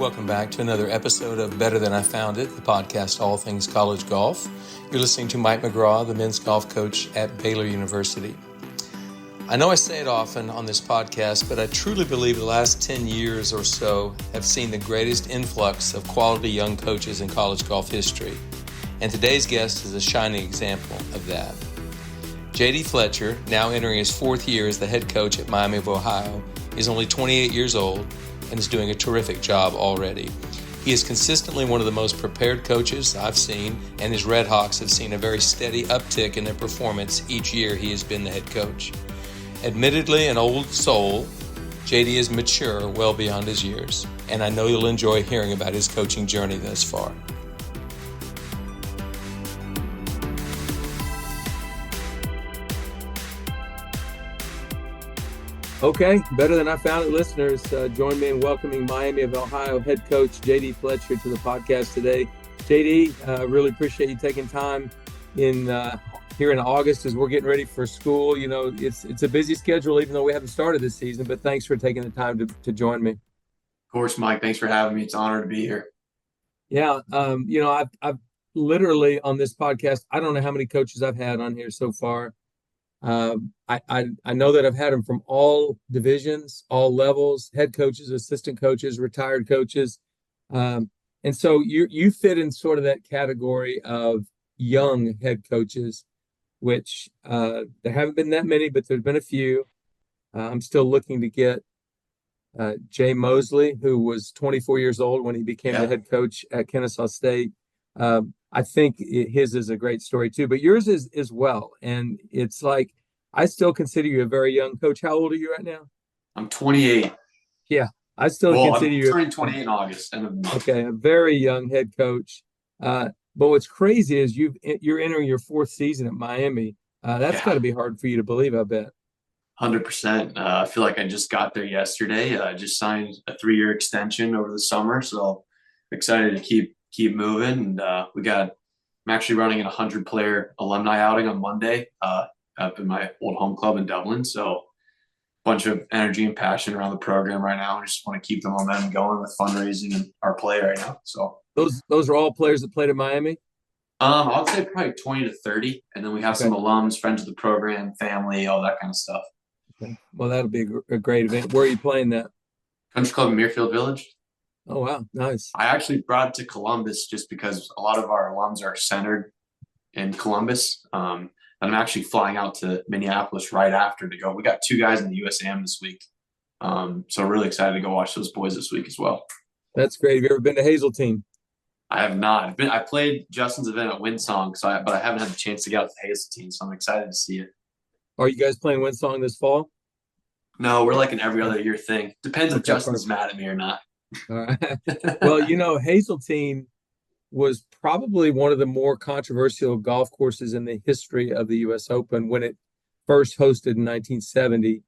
Welcome back to another episode of Better Than I Found It, the podcast all things college golf. You're listening to Mike McGraw, the men's golf coach at Baylor University. I know I say it often on this podcast, but I truly believe the last 10 years or so have seen the greatest influx of quality young coaches in college golf history. And today's guest is a shining example of that. J.D. Fletcher, now entering his fourth year as the head coach at Miami of Ohio, is only 28 years old and is doing a terrific job already. He is consistently one of the most prepared coaches I've seen, and his Red Hawks have seen a very steady uptick in their performance each year he has been the head coach. Admittedly an old soul, JD is mature well beyond his years, and I know you'll enjoy hearing about his coaching journey thus far. Okay, Better Than I Found It listeners, join me in welcoming Miami of Ohio head coach JD Fletcher to the podcast today. JD, really appreciate you taking time in here in August as we're getting ready for school. You know, it's a busy schedule, even though we haven't started this season, but thanks for taking the time to join me. Of course, Mike, thanks for having me. It's an honor to be here. Yeah, I've literally on this podcast, I don't know how many coaches I've had on here so far. I know that I've had them from all divisions, all levels, head coaches, assistant coaches, retired coaches. And so you fit in sort of that category of young head coaches, which there haven't been that many, but there's been a few. I'm still looking to get Jay Mosley, who was 24 years old when he became the head coach at Kennesaw State. I think his is a great story too, but yours is as well. And it's like, I still consider you a very young coach. How old are you right now? I'm 28. Yeah, I still consider you. I'm turning 28 in August. Okay, a very young head coach. But what's crazy is you're entering your fourth season at Miami. That's got to be hard for you to believe, I bet. 100%. I feel like I just got there yesterday. I just signed a 3-year extension over the summer, so excited to keep moving. And I'm actually running a 100-player alumni outing on Monday up in my old home club in Dublin. So a bunch of energy and passion around the program right now. I just want to keep the momentum going with fundraising and our play right now. So those are all players that played at Miami? I would say probably 20 to 30. And then we have some alums, friends of the program, family, all that kind of stuff. Okay. Well, that'll be a great event. Where are you playing that? Country Club in Muirfield Village. Oh, wow. Nice. I actually brought it to Columbus just because a lot of our alums are centered in Columbus. And I'm actually flying out to Minneapolis right after to go. We got 2 guys in the USAM this week. So really excited to go watch those boys this week as well. That's great. Have you ever been to Hazeltine? I have not. I played Justin's event at Windsong, but I haven't had the chance to get out to Hazeltine, so I'm excited to see it. Are you guys playing Windsong this fall? No, we're like an every other year thing. Depends if Justin's mad at me or not. All right. Well, Hazeltine was probably one of the more controversial golf courses in the history of the U.S. Open when it first hosted in 1970.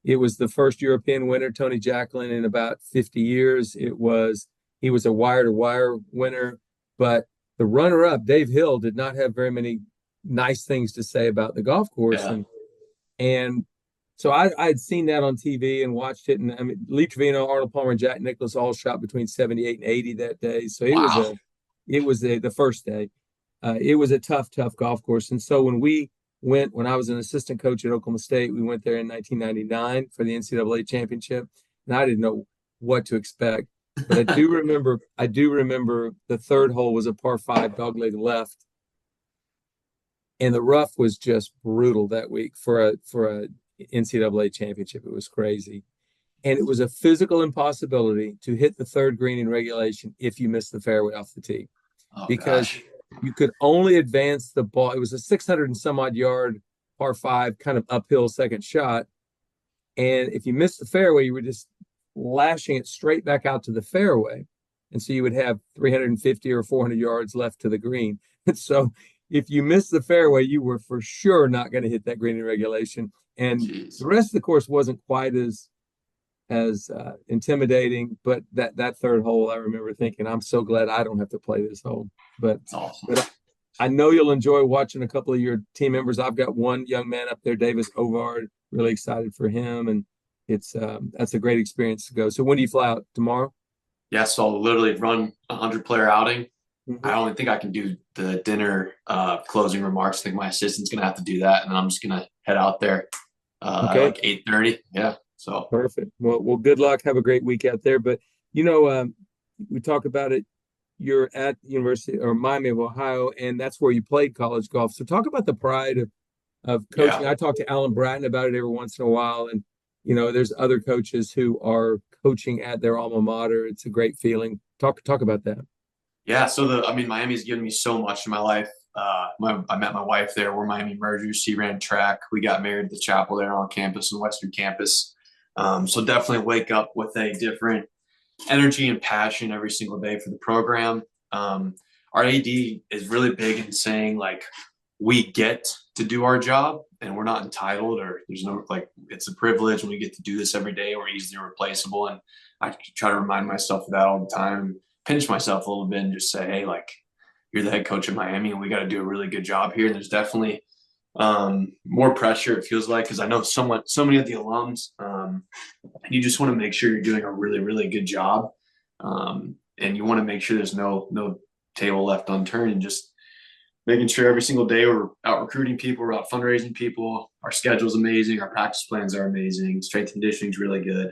It was the first European winner, Tony Jacklin, in about 50 years. He was a wire-to-wire winner, but the runner-up, Dave Hill, did not have very many nice things to say about the golf course. Yeah. And so I had seen that on TV and watched it. And I mean, Lee Trevino, Arnold Palmer, and Jack Nicklaus all shot between 78 and 80 that day. So it was the first day. It was a tough golf course. And so when I was an assistant coach at Oklahoma State, we went there in 1999 for the NCAA championship, and I didn't know what to expect. But I do remember the third hole was a par 5 dogleg left, and the rough was just brutal that week for a NCAA championship. It was crazy. And it was a physical impossibility to hit the third green in regulation if you missed the fairway off the tee. Because you could only advance the ball. It was a 600 and some odd yard par 5 kind of uphill second shot. And if you missed the fairway, you were just lashing it straight back out to the fairway. And so you would have 350 or 400 yards left to the green. And so if you missed the fairway, you were for sure not going to hit that green in regulation. And the rest of the course wasn't quite as intimidating, but that third hole, I remember thinking, I'm so glad I don't have to play this hole. But I know you'll enjoy watching a couple of your team members. I've got one young man up there, Davis Ovard, really excited for him. And it's that's a great experience to go. So when do you fly out? Tomorrow? Yeah, so I'll literally run a 100-player outing. I Mhm. don't think I can do the dinner closing remarks. I think my assistant's gonna have to do that, and then I'm just gonna head out there at Okay, like 8:30. Yeah. So perfect. Well, good luck. Have a great week out there. But you know, we talk about it. You're at University or Miami of Ohio, and that's where you played college golf. So talk about the pride of yeah. coaching. I talk to Alan Bratton about it every once in a while, and there's other coaches who are coaching at their alma mater. It's a great feeling. Talk about that. Yeah, so I mean, Miami's given me so much in my life. I met my wife there. We're Miami mergers. She ran track. We got married at the chapel there on campus, on Western campus. So definitely wake up with a different energy and passion every single day for the program. Um, our AD is really big in saying like we get to do our job and we're not entitled, or there's no like it's a privilege and we get to do this every day. We're easily replaceable, and I try to remind myself of that all the time. Pinch myself a little bit and just say, hey, like you're the head coach of Miami and we got to do a really good job here. And there's definitely more pressure, it feels like, because I know so many of the alums, and you just want to make sure you're doing a really, really good job. And you want to make sure there's no table left unturned, and just making sure every single day we're out recruiting people, we're out fundraising people. Our schedule's amazing. Our practice plans are amazing. Strength conditioning's really good.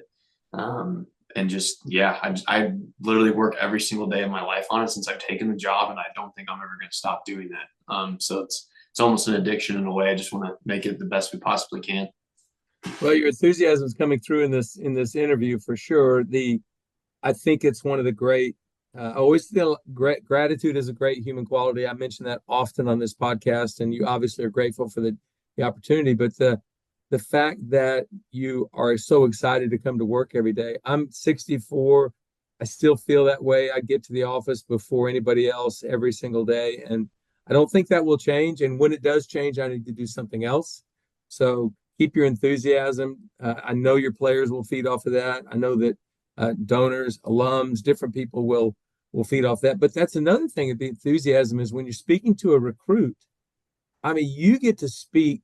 And just, yeah, I literally work every single day of my life on it since I've taken the job. And I don't think I'm ever going to stop doing that. So it's almost an addiction in a way. I just want to make it the best we possibly can. Well, your enthusiasm is coming through in this interview for sure. I think it's one of the great. I always feel gratitude is a great human quality. I mention that often on this podcast, and you obviously are grateful for the opportunity. But the fact that you are so excited to come to work every day. I'm 64. I still feel that way. I get to the office before anybody else every single day, and I don't think that will change. And when it does change, I need to do something else. So keep your enthusiasm. I know your players will feed off of that. I know that donors, alums, different people will feed off that. But that's another thing of the enthusiasm is when you're speaking to a recruit. I mean, you get to speak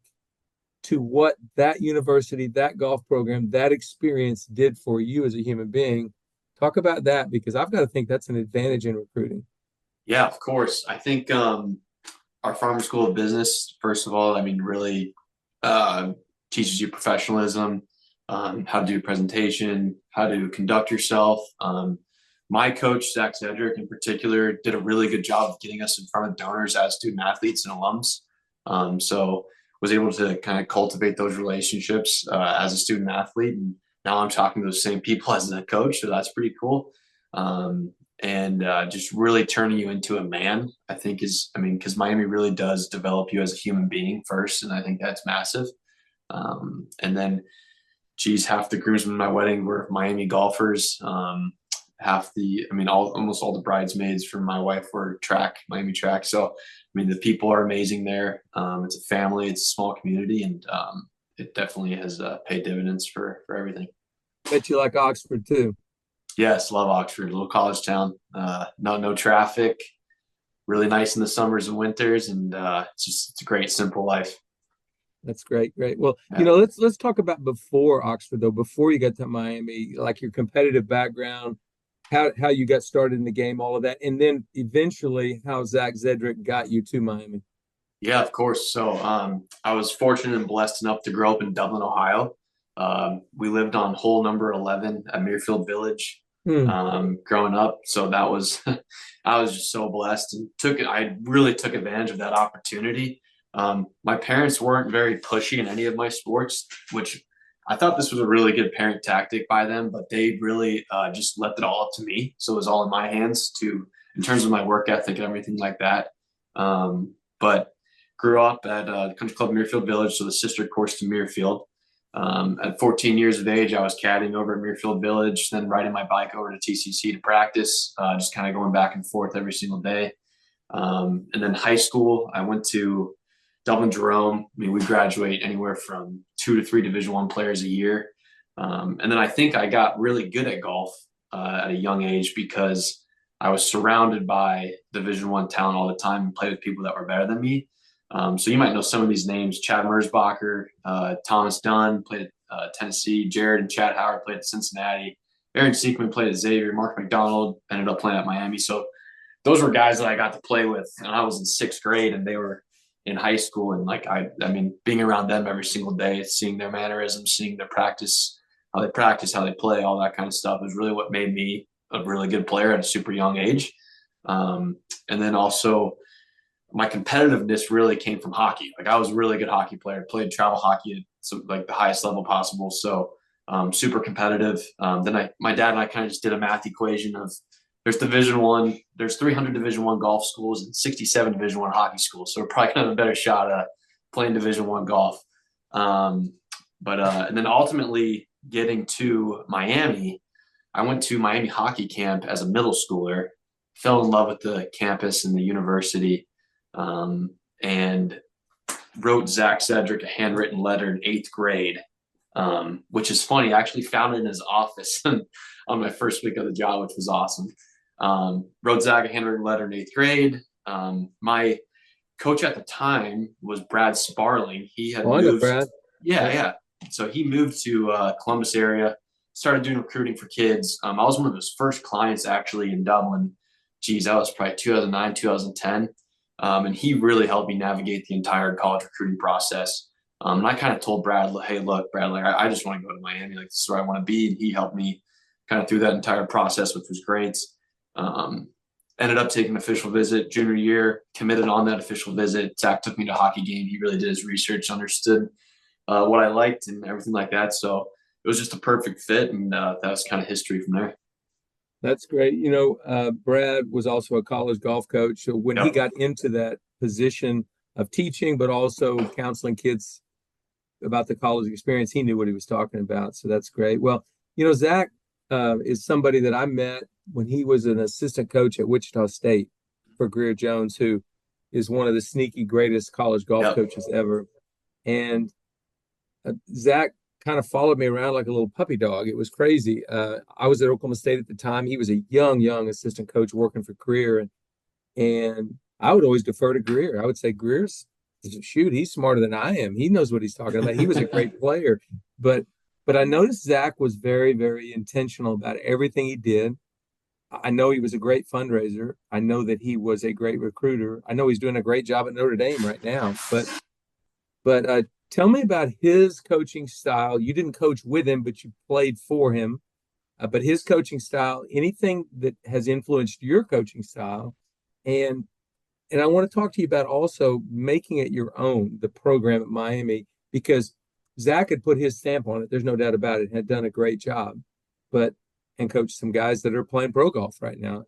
to what that university, that golf program, that experience did for you as a human being. Talk about that because I've got to think that's an advantage in recruiting. Yeah, of course. I think our Farmer School of Business, first of all, I mean, really uh, teaches you professionalism, how to do a presentation, how to conduct yourself. My coach, Zach Zedrick in particular, did a really good job of getting us in front of donors as student athletes and alums. So was able to kind of cultivate those relationships as a student athlete. And now I'm talking to those same people as a coach. So that's pretty cool. And just really turning you into a man, I think I mean, because Miami really does develop you as a human being first. And I think that's massive. And then, geez, half the groomsmen in my wedding were Miami golfers. Almost all the bridesmaids from my wife were Miami track. So, I mean, the people are amazing there. It's a family, it's a small community, and it definitely has paid dividends for everything. Bet you like Oxford too. Yes, love Oxford, a little college town. No traffic, really nice in the summers and winters, and it's a great simple life. That's great, great. Well, Yeah. let's talk about before Oxford though, before you got to Miami, like your competitive background, how you got started in the game, all of that, and then eventually how Zach Zedrick got you to Miami. Yeah, of course. So I was fortunate and blessed enough to grow up in Dublin, Ohio. We lived on hole number 11 at Muirfield Village Hmm. growing up. So that was, I was just so blessed and I really took advantage of that opportunity. My parents weren't very pushy in any of my sports, which I thought this was a really good parent tactic by them, but they really just left it all up to me. So it was all in my hands in terms of my work ethic and everything like that. But grew up at Country Club Muirfield Village, so the sister course to Muirfield. At 14 years of age, I was caddying over at Muirfield Village, then riding my bike over to TCC to practice, just kind of going back and forth every single day. And then high school, I went to Dublin Jerome. I mean, we graduate anywhere from 2 to 3 Division I players a year. And then I think I got really good at golf at a young age because I was surrounded by Division I talent all the time and played with people that were better than me. So you might know some of these names: Chad Merzbacher, Thomas Dunn played at Tennessee, Jared and Chad Howard played at Cincinnati, Aaron Seekman played at Xavier, Mark McDonald ended up playing at Miami. So those were guys that I got to play with, and I was in sixth grade, and they were in high school. And like I mean, being around them every single day, seeing their mannerisms, seeing their practice, how they play, all that kind of stuff is really what made me a really good player at a super young age. And then also my competitiveness really came from hockey. Like I was a really good hockey player, played travel hockey at like the highest level possible. So super competitive. Then my dad and I kind of just did a math equation of there's 300 Division I golf schools and 67 Division I hockey schools. So we're probably gonna have a better shot at playing Division I golf. And then ultimately getting to Miami, I went to Miami hockey camp as a middle schooler, fell in love with the campus and the university, and wrote Zach Cedric a handwritten letter in eighth grade, which is funny. I actually found it in his office on my first week of the job, which was awesome. Wrote Zach a handwritten letter in eighth grade. My coach at the time was Brad Sparling. He had moved. Brad. Yeah. So he moved to Columbus area, started doing recruiting for kids. I was one of his first clients actually in Dublin. Geez, that was probably 2009, 2010. And he really helped me navigate the entire college recruiting process. And I kind of told Brad, hey, look, Brad, like, I just want to go to Miami. Like, this is where I want to be. And he helped me kind of through that entire process, which was great. Ended up taking an official visit junior year, committed on that official visit. Zach took me to a hockey game. He really did his research, understood what I liked and everything like that. So it was just a perfect fit. And that was kind of history from there. That's great. Brad was also a college golf coach. So when he got into that position of teaching, but also counseling kids about the college experience, he knew what he was talking about. So that's great. Well, Zach is somebody that I met when he was an assistant coach at Wichita State for Greer Jones, who is one of the sneaky greatest college golf coaches ever. And Zach kind of followed me around like a little puppy dog. It was crazy. I was at Oklahoma State at the time. He was a young assistant coach working for Greer, and I would always defer to Greer. I would say, he's smarter than I am. He knows what he's talking about. He was a great player, but I noticed Zach was very, very intentional about everything he did. I know he was a great fundraiser. I know that he was a great recruiter. I know he's doing a great job at Notre Dame right now, but tell me about his coaching style. You didn't coach with him, but you played for him. But his coaching style, anything that has influenced your coaching style, and I want to talk to you about also making it your own, the program at Miami, because Zach had put his stamp on it. There's no doubt about it. Had done a great job, and coached some guys that are playing pro golf right now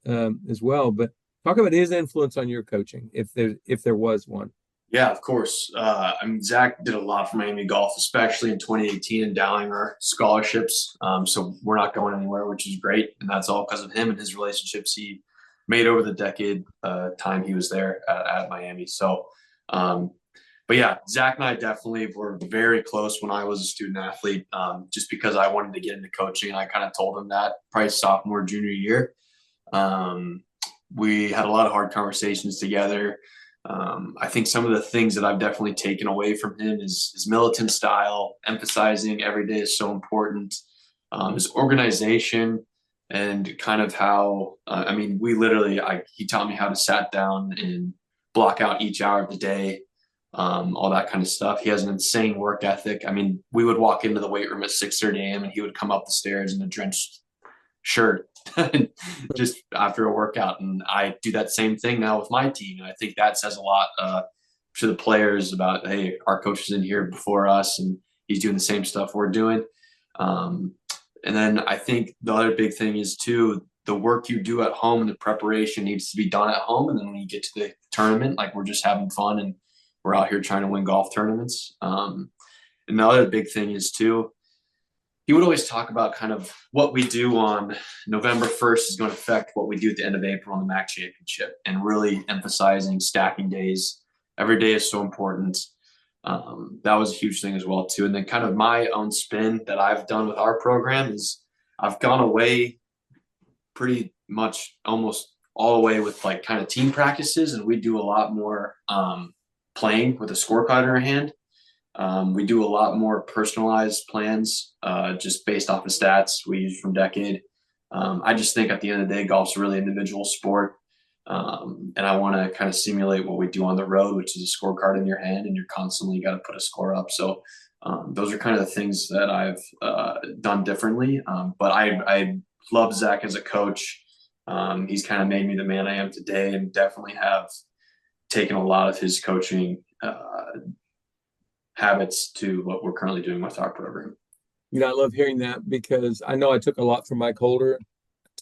as well. But talk about his influence on your coaching, if there was one. Yeah, of course. Zach did a lot for Miami golf, especially in 2018, endowing our scholarships. So we're not going anywhere, which is great. And that's all because of him and his relationships he made over the decade time he was there at Miami. So, but yeah, Zach and I definitely were very close when I was a student athlete, just because I wanted to get into coaching. I kind of told him that probably sophomore, junior year. We had a lot of hard conversations together. I think some of the things that I've definitely taken away from him is his militant style, emphasizing every day is so important, his organization, and kind of how, he taught me how to sat down and block out each hour of the day, all that kind of stuff. He has an insane work ethic. I mean, we would walk into the weight room at 6:30 a.m. and he would come up the stairs in a drenched shirt just after a workout. And I do that same thing now with my team. And I think that says a lot to the players about, hey, our coach is in here before us and he's doing the same stuff we're doing. And then I think the other big thing is too, the work you do at home and the preparation needs to be done at home. And then when you get to the tournament, like we're just having fun and we're out here trying to win golf tournaments. And the other big thing is too, he would always talk about kind of what we do on November 1st is going to affect what we do at the end of April on the MAC championship, and really emphasizing stacking days. Every day is so important. That was a huge thing as well too. And then kind of my own spin that I've done with our program is I've gone away pretty much almost all the way with like kind of team practices. And we do a lot more playing with a scorecard in our hand. We do a lot more personalized plans, just based off of stats we use from Decade. I just think at the end of the day, golf's a really individual sport. And I want to kind of simulate what we do on the road, which is a scorecard in your hand and you're constantly got to put a score up. So those are kind of the things that I've done differently. But I love Zach as a coach. He's kind of made me the man I am today, and definitely have taken a lot of his coaching habits to what we're currently doing with our program. You know, I love hearing that because I know I took a lot from Mike Holder,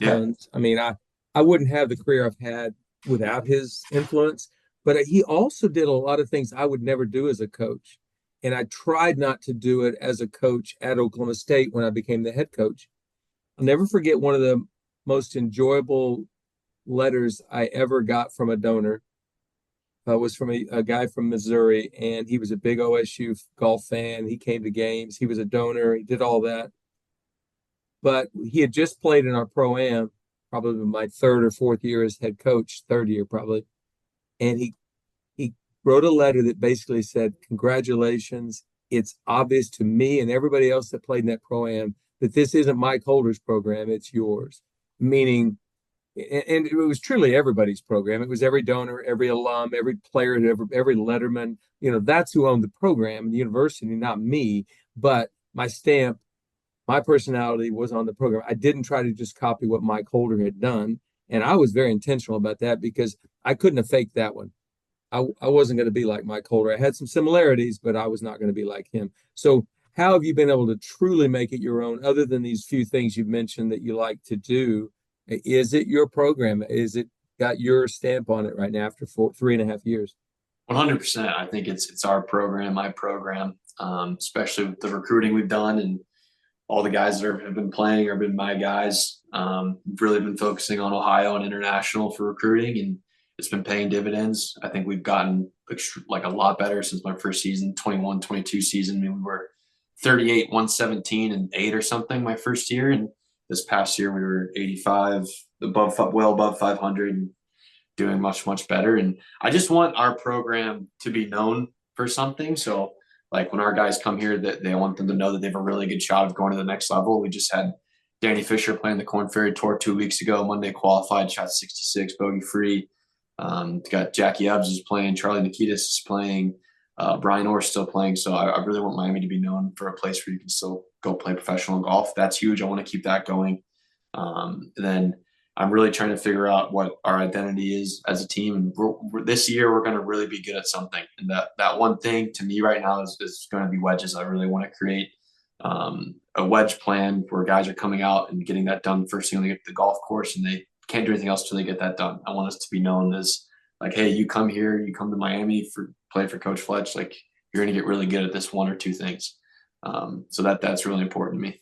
tons. Yeah. I mean, I wouldn't have the career I've had without his influence, but he also did a lot of things I would never do as a coach. And I tried not to do it as a coach at Oklahoma State when I became the head coach. I'll never forget one of the most enjoyable letters I ever got from a donor. Was from a guy from Missouri, and he was a big OSU golf fan. He came to games. He was a donor. He did all that. But he had just played in our pro-am, probably my third or fourth year as head coach, third year probably. And he wrote a letter that basically said, "Congratulations. It's obvious to me and everybody else that played in that pro-am that this isn't Mike Holder's program, it's yours." Meaning, and it was truly everybody's program. It was every donor, every alum, every player, every letterman. You know, that's who owned the program, the university, not me. But my stamp, my personality was on the program. I didn't try to just copy what Mike Holder had done. And I was very intentional about that because I couldn't have faked that one. I wasn't going to be like Mike Holder. I had some similarities, but I was not going to be like him. So how have you been able to truly make it your own, other than these few things you've mentioned that you like to do? Is it your program? Is it got your stamp on it right now after 3.5 years? 100%. I think it's our program, my program, especially with the recruiting we've done and all the guys that have been playing or been my guys. We've really been focusing on Ohio and international for recruiting, and it's been paying dividends. I think we've gotten like a lot better since my first season, 21-22 season. I mean, we were 38, 117, and 8 or something my first year. And this past year we were 85, well above 500, and doing much, much better. And I just want our program to be known for something. So like when our guys come here, that they want them to know that they have a really good shot of going to the next level. We just had Danny Fisher playing the Korn Ferry Tour 2 weeks ago. Monday qualified, shot 66, bogey free. Got Jackie Ebbs is playing, Charlie Nikitas is playing, Brian Orr's still playing. So I really want Miami to be known for a place where you can still go play professional golf. That's huge. I want to keep that going. Then I'm really trying to figure out what our identity is as a team. And this year, we're going to really be good at something. And that one thing to me right now is going to be wedges. I really want to create a wedge plan where guys are coming out and getting that done first thing when they get to the golf course, and they can't do anything else until they get that done. I want us to be known as like, hey, you come here, you come to Miami for play for Coach Fletch, like you're going to get really good at this one or two things. So that's really important to me.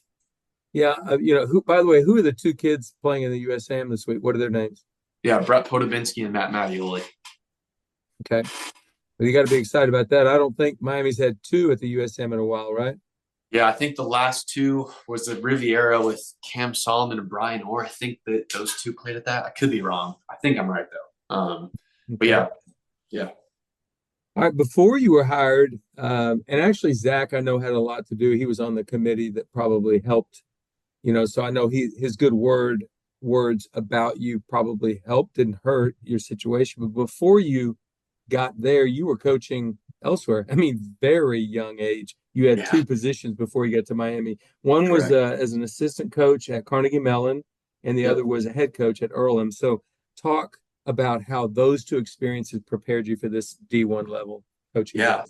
Yeah, by the way, who are the two kids playing in the USAM this week? What are their names? Yeah, Brett Podobinski and Matt Mattioli. Okay. Well, you got to be excited about that. I don't think Miami's had two at the USM in a while, right? Yeah, I think the last two was the Riviera with Cam Solomon and Brian Orr. I think that those two played at that. I could be wrong. I think I'm right, though. But yeah. All right, before you were hired, and actually Zach, I know, had a lot to do. He was on the committee that probably helped, so I know his good words about you probably helped, didn't hurt your situation. But before you got there, you were coaching elsewhere. I mean, very young age. You had two positions before you got to Miami. One was as an assistant coach at Carnegie Mellon, and the other was a head coach at Earlham. So talk about how those two experiences prepared you for this D1 level coaching. Yeah.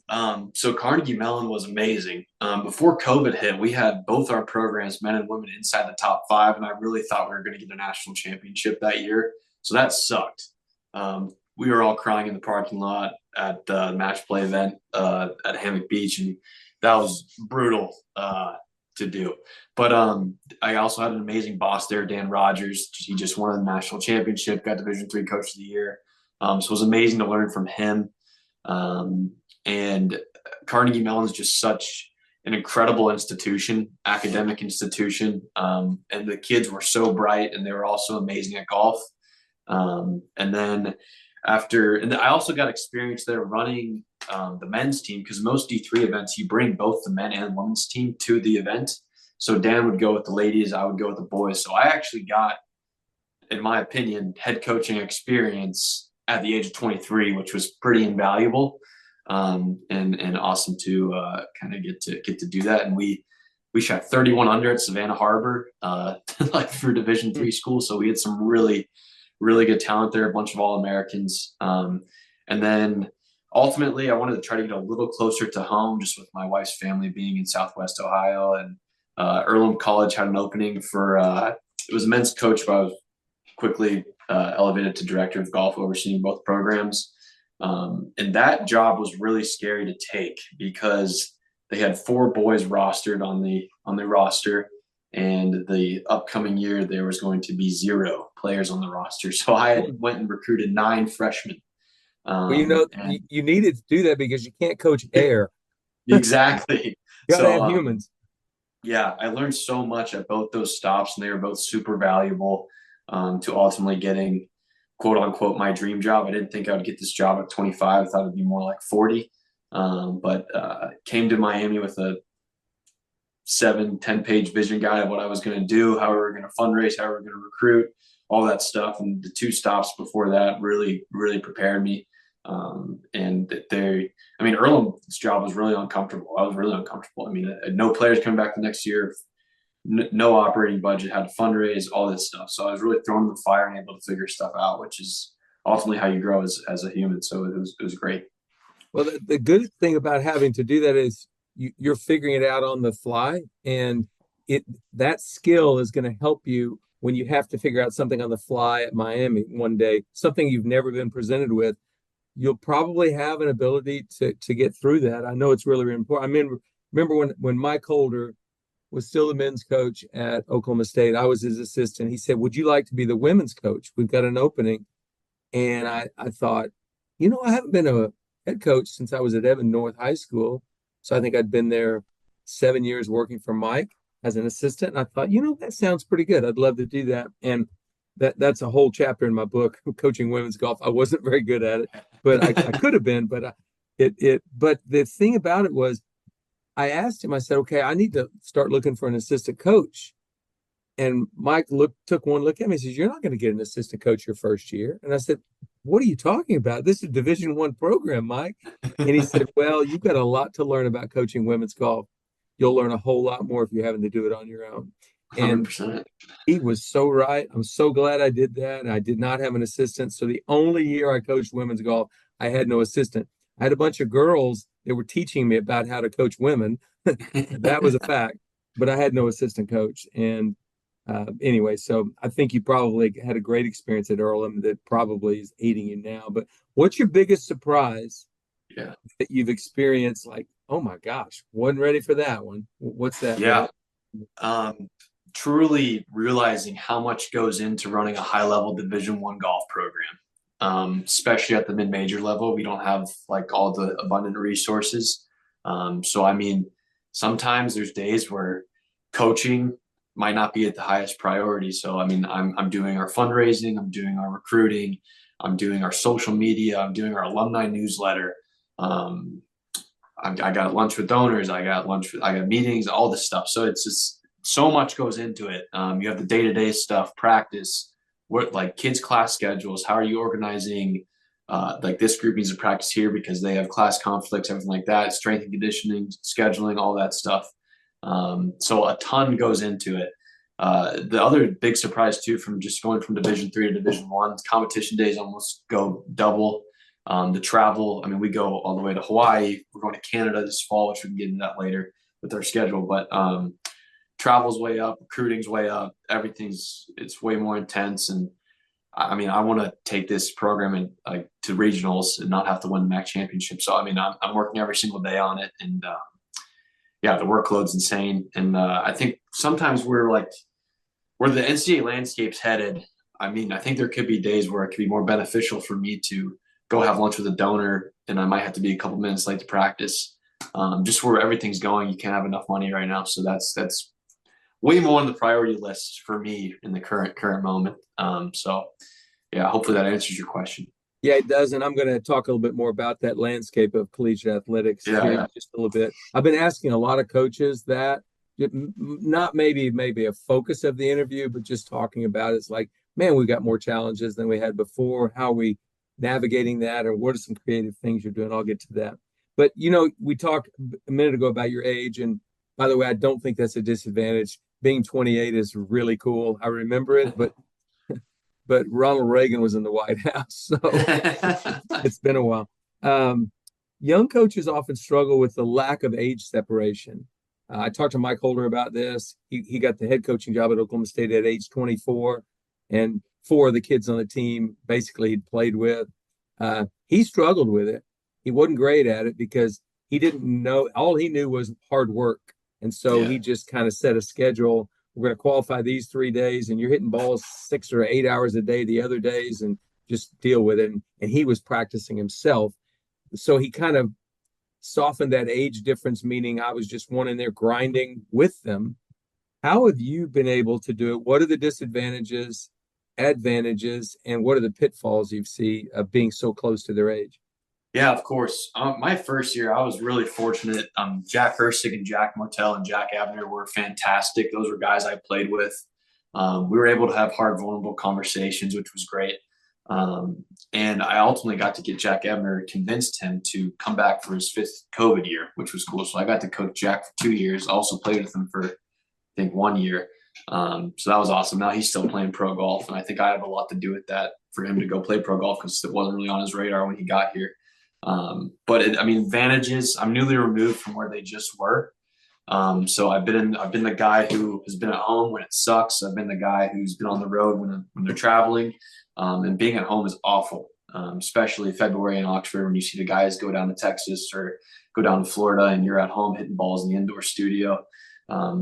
So Carnegie Mellon was amazing. Before COVID hit, we had both our programs, men and women, inside the top 5. And I really thought we were going to get a national championship that year. So that sucked. We were all crying in the parking lot at the match play event at Hammock Beach. And that was brutal to do. But I also had an amazing boss there, Dan Rogers. He just won the national championship, got Division III Coach of the Year. So it was amazing to learn from him. And Carnegie Mellon is just such an incredible institution, academic institution. And the kids were so bright, and they were also amazing at golf. And then and I also got experience there running the men's team, because most D3 events, you bring both the men and women's team to the event. So Dan would go with the ladies, I would go with the boys. So I actually got, in my opinion, head coaching experience at the age of 23, which was pretty invaluable, and awesome to kind of get to do that. And we shot 31 under at Savannah Harbor, like through Division III school. So we had some really, really good talent there, a bunch of All-Americans. And then ultimately, I wanted to try to get a little closer to home, just with my wife's family being in Southwest Ohio. And Earlham College had an opening for it was a men's coach, but I was quickly elevated to director of golf, overseeing both programs. And that job was really scary to take because they had 4 boys rostered on the roster, and the upcoming year there was going to be 0 players on the roster. So I went and recruited 9 freshmen. Well, you needed to do that because you can't coach air. Exactly. You gotta have humans. Yeah, I learned so much at both those stops, and they were both super valuable to ultimately getting, quote unquote, my dream job. I didn't think I would get this job at 25. I thought it'd be more like 40. But came to Miami with a 7-10 page vision guide of what I was going to do, how we were going to fundraise, how we were going to recruit, all that stuff. And the 2 stops before that really, really prepared me. Earlham's job was really uncomfortable. I was really uncomfortable. I mean, no players coming back the next year, no operating budget, had to fundraise, all this stuff. So I was really thrown in the fire and able to figure stuff out, which is ultimately how you grow as a human. So it was great. Well, the good thing about having to do that is you're figuring it out on the fly, and that skill is going to help you when you have to figure out something on the fly at Miami one day, something you've never been presented with. You'll probably have an ability to get through that. I know it's really, really important. I mean, remember when Mike Holder was still the men's coach at Oklahoma State, I was his assistant. He said, "Would you like to be the women's coach? We've got an opening." And I thought, I haven't been a head coach since I was at Evan North High School. So I think I'd been there 7 years working for Mike as an assistant. And I thought, that sounds pretty good. I'd love to do that. And that's a whole chapter in my book, Coaching Women's Golf. I wasn't very good at it, but I could have been. But but the thing about it was, I asked him, I said, "Okay, I need to start looking for an assistant coach." And Mike took one look at me and says, "You're not going to get an assistant coach your first year." And I said, "What are you talking about? This is a Division I program, Mike." And he said, "Well, you've got a lot to learn about coaching women's golf. You'll learn a whole lot more if you're having to do it on your own." And 100%. He was so right. I'm so glad I did that. And I did not have an assistant. So the only year I coached women's golf, I had no assistant. I had a bunch of girls that were teaching me about how to coach women. That was a fact, but I had no assistant coach. And anyway, so I think you probably had a great experience at Earlham that probably is aiding you now. But what's your biggest surprise that you've experienced? Like, oh my gosh, wasn't ready for that one. What's that? Yeah. Truly realizing how much goes into running a high-level Division I golf program, especially at the mid-major level. We don't have like all the abundant resources. So I mean, sometimes there's days where coaching might not be at the highest priority. So I mean, I'm doing our fundraising, I'm doing our recruiting, I'm doing our social media, I'm doing our alumni newsletter. I got lunch with donors, I got meetings, all this stuff. So it's just so much goes into it. You have the day-to-day stuff, practice, what like kids' class schedules. How are you organizing? Like this group needs to practice here because they have class conflicts, everything like that. Strength and conditioning, scheduling, all that stuff. So a ton goes into it. The other big surprise too, from just going from Division III to Division I, competition days almost go double. The travel, I mean, we go all the way to Hawaii. We're going to Canada this fall, which we can get into that later with our schedule. But travel's way up, recruiting's way up, it's way more intense. And I mean, I want to take this program and to regionals and not have to win the MAC championship. So I mean, I'm working every single day on it, and the workload's insane. And I think sometimes where the NCAA landscape's headed, I mean, I think there could be days where it could be more beneficial for me to go have lunch with a donor, and I might have to be a couple minutes late to practice. Just where everything's going, you can't have enough money right now. So that's way more on the priority list for me in the current moment. So yeah, hopefully that answers your question. Yeah, it does. And I'm going to talk a little bit more about that landscape of collegiate athletics Yeah, here in yeah. just a little bit. I've been asking a lot of coaches that, not maybe a focus of the interview, but just talking about it. It's like, man, we've got more challenges than we had before. How are we navigating that? Or what are some creative things you're doing? I'll get to that. But, we talked a minute ago about your age. And by the way, I don't think that's a disadvantage. Being 28 is really cool. I remember it, but Ronald Reagan was in the White House, so it's been a while. Um, Young coaches often struggle with the lack of age separation. I talked to Mike Holder about this. He got the head coaching job at Oklahoma State at age 24, and four of the kids on the team basically he'd played with. He struggled with it. He wasn't great at it because he didn't know. All he knew was hard work, and so Yeah. he just kind of set a schedule. We're going to qualify these 3 days, and you're hitting balls 6 or 8 hours a day the other days, and just deal with it. And he was practicing himself. So he kind of softened that age difference, meaning I was just one in there grinding with them. How have you been able to do it? What are the disadvantages, advantages, and what are the pitfalls you see of being so close to their age? Yeah, of course. My first year, I was really fortunate. Jack Hersig and Jack Martell and Jack Abner were fantastic. Those were guys I played with. We were able to have hard, vulnerable conversations, which was great. And I ultimately got to get Jack Ebner, convinced him to come back for his fifth COVID year, which was cool. So I got to coach Jack for 2 years. Also played with him for, I think, 1 year. So that was awesome. Now he's still playing pro golf, and I think I have a lot to do with that for him to go play pro golf because it wasn't really on his radar when he got here. Advantages. I'm newly removed from where they just were. So I've been the guy who has been at home when it sucks. I've been the guy who's been on the road when they're traveling. And being at home is awful, especially February in Oxford when you see the guys go down to Texas or go down to Florida and you're at home hitting balls in the indoor studio.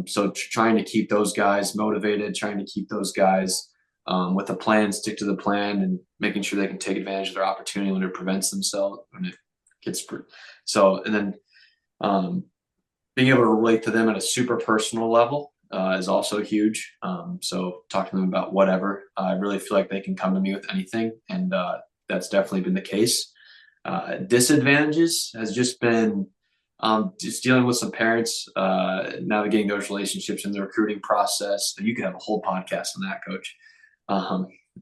So trying to keep those guys motivated, trying to keep those guys with a plan, stick to the plan, and making sure they can take advantage of their opportunity when it prevents themselves when it gets so. And then being able to relate to them at a super personal level is also huge. So talk to them about whatever. I really feel like they can come to me with anything, and that's definitely been the case. Disadvantages has just been just dealing with some parents, navigating those relationships in the recruiting process. You could have a whole podcast on that, Coach.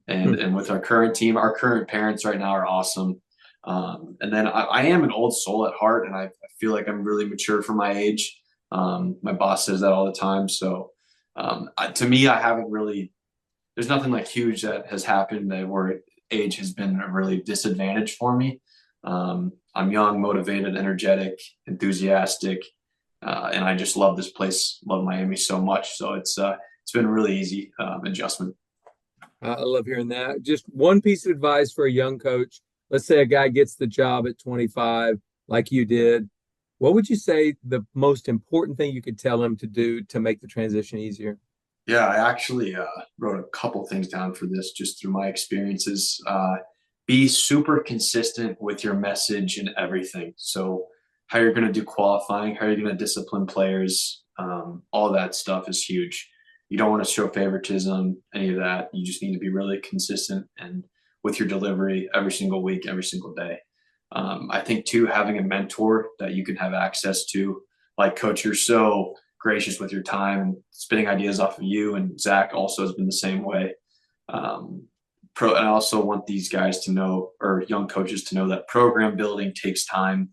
And with our current team, our current parents right now are awesome. And then I am an old soul at heart, and I feel like I'm really mature for my age. My boss says that all the time. So to me, I haven't really. There's nothing like huge that has happened where age has been a really disadvantage for me. I'm young, motivated, energetic, enthusiastic, and I just love this place. Love Miami so much. So it's been a really easy adjustment. I love hearing that. Just one piece of advice for a young coach. Let's say a guy gets the job at 25, like you did. What would you say the most important thing you could tell him to do to make the transition easier? Yeah, I actually wrote a couple things down for this just through my experiences. Be super consistent with your message and everything. So how you're going to do qualifying, how you're going to discipline players, all that stuff is huge. You don't want to show favoritism, any of that. You just need to be really consistent and with your delivery every single week, every single day. I think too, having a mentor that you can have access to, like Coach, you're so gracious with your time, spitting ideas off of you, and Zach also has been the same way. And I also want these guys to know, or young coaches to know, that program building takes time.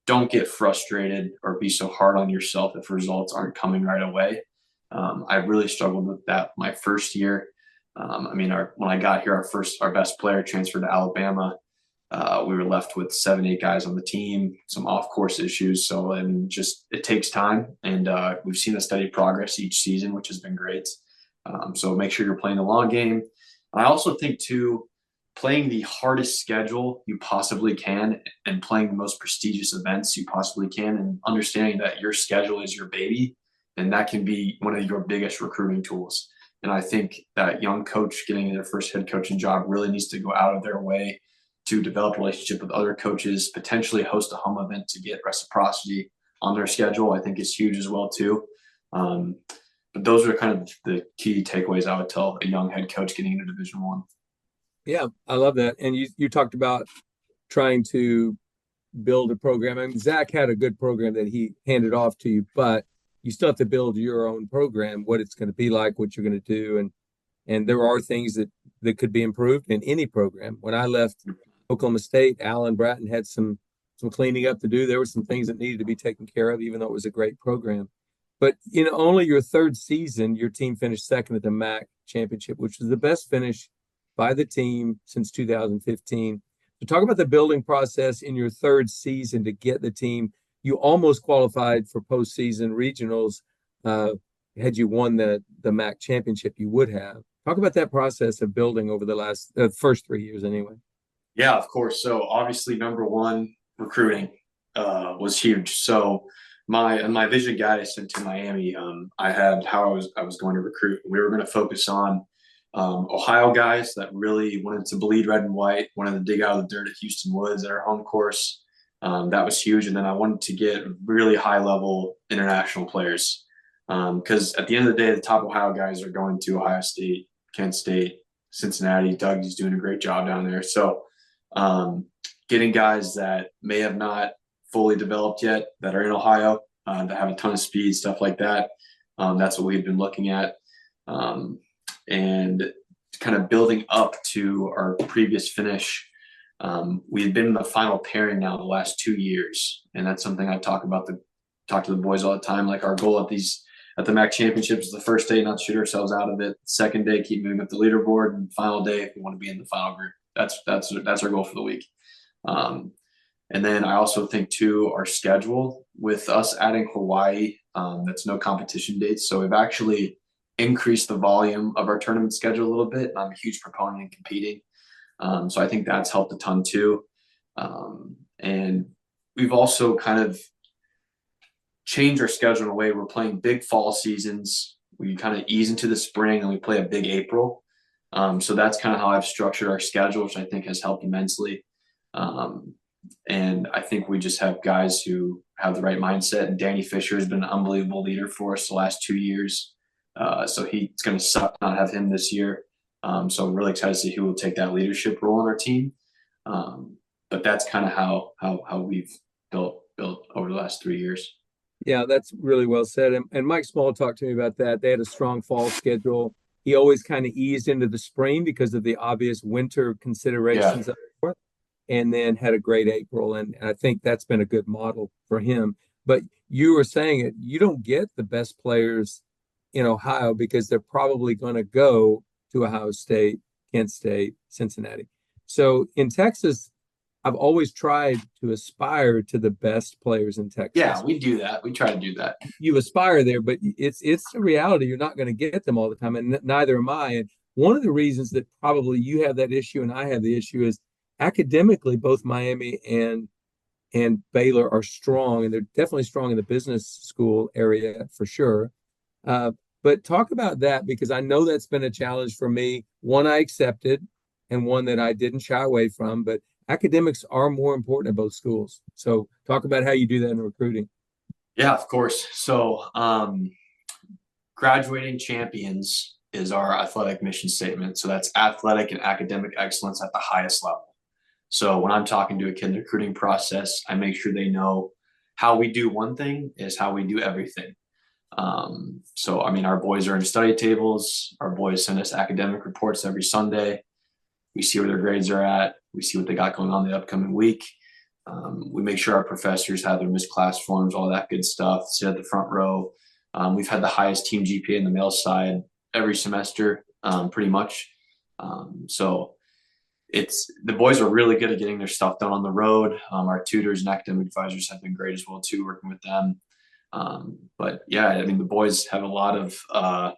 Don't get frustrated or be so hard on yourself if results aren't coming right away. I really struggled with that my first year. When I got here, our best player transferred to Alabama. We were left with 7, 8 guys on the team, some off-course issues. So, it takes time, and we've seen a steady progress each season, which has been great. So make sure you're playing the long game. I also think too, playing the hardest schedule you possibly can and playing the most prestigious events you possibly can, and understanding that your schedule is your baby, and that can be one of your biggest recruiting tools. And I think that young coach getting their first head coaching job really needs to go out of their way to develop a relationship with other coaches, potentially host a home event to get reciprocity on their schedule. I think is huge as well too. But those are kind of the key takeaways I would tell a young head coach getting into Division I. Yeah, I love that. And you talked about trying to build a program. I mean, Zach had a good program that he handed off to you, but you still have to build your own program, what it's going to be like, what you're going to do, and there are things that could be improved in any program. When I left Oklahoma State, Alan Bratton had some cleaning up to do. There were some things that needed to be taken care of, even though it was a great program. But only your third season, your team finished second at the MAC championship, which was the best finish by the team since 2015. So talk about the building process in your third season to get the team. You almost qualified for postseason regionals. Had you won the MAC championship, you would have. Talk about that process of building over the first 3 years anyway. Yeah, of course. So obviously, number one, recruiting was huge. So my vision guide I sent to Miami, I had how I was going to recruit. We were going to focus on Ohio guys that really wanted to bleed red and white, wanted to dig out of the dirt at Houston Woods at our home course. That was huge. And then I wanted to get really high level international players because at the end of the day, the top Ohio guys are going to Ohio State, Kent State, Cincinnati. Doug is doing a great job down there. So getting guys that may have not fully developed yet that are in Ohio that have a ton of speed, stuff like that. That's what we've been looking at. And kind of building up to our previous finish. We've been in the final pairing now the last 2 years. And that's something I talk to the boys all the time. Like our goal at the MAC championships is the first day, not to shoot ourselves out of it. Second day, keep moving up the leaderboard, and final day, if we want to be in the final group. That's our goal for the week. And then I also think too, our schedule with us adding Hawaii, that's no competition dates. So we've actually increased the volume of our tournament schedule a little bit. I'm a huge proponent in competing. So I think that's helped a ton too. And we've also kind of changed our schedule in a way we're playing big fall seasons. We kind of ease into the spring and we play a big April. So that's kind of how I've structured our schedule, which I think has helped immensely. And I think we just have guys who have the right mindset. And Danny Fisher has been an unbelievable leader for us the last 2 years. So it's going to suck not have him this year. So I'm really excited to see who will take that leadership role in our team. But that's kind of how we've built over the last 3 years. Yeah, that's really well said. And Mike Small talked to me about that. They had a strong fall schedule. He always kind of eased into the spring because of the obvious winter considerations up north, and then had a great April. And I think that's been a good model for him. But you were saying it, you don't get the best players in Ohio because they're probably going to go to Ohio State, Kent State, Cincinnati. So in Texas, I've always tried to aspire to the best players in Texas. Yeah, we do that. We try to do that. You aspire there, but it's a reality. You're not going to get them all the time, and neither am I. And one of the reasons that probably you have that issue and I have the issue is academically, both Miami and Baylor are strong, and they're definitely strong in the business school area for sure. But talk about that because I know that's been a challenge for me. One I accepted and one that I didn't shy away from, but academics are more important at both schools. So talk about how you do that in recruiting. Yeah, of course. So graduating champions is our athletic mission statement. So that's athletic and academic excellence at the highest level. So when I'm talking to a kid in the recruiting process, I make sure they know how we do one thing is how we do everything. So, I mean, our boys are in study tables. Our boys send us academic reports every Sunday. We see where their grades are at. We see what they got going on the upcoming week. We make sure our professors have their missed class forms, all that good stuff, sit at the front row. We've had the highest team GPA in the male side every semester, pretty much. So the boys are really good at getting their stuff done on the road. Our tutors and academic advisors have been great as well too, working with them. But yeah, I mean, the boys have a lot of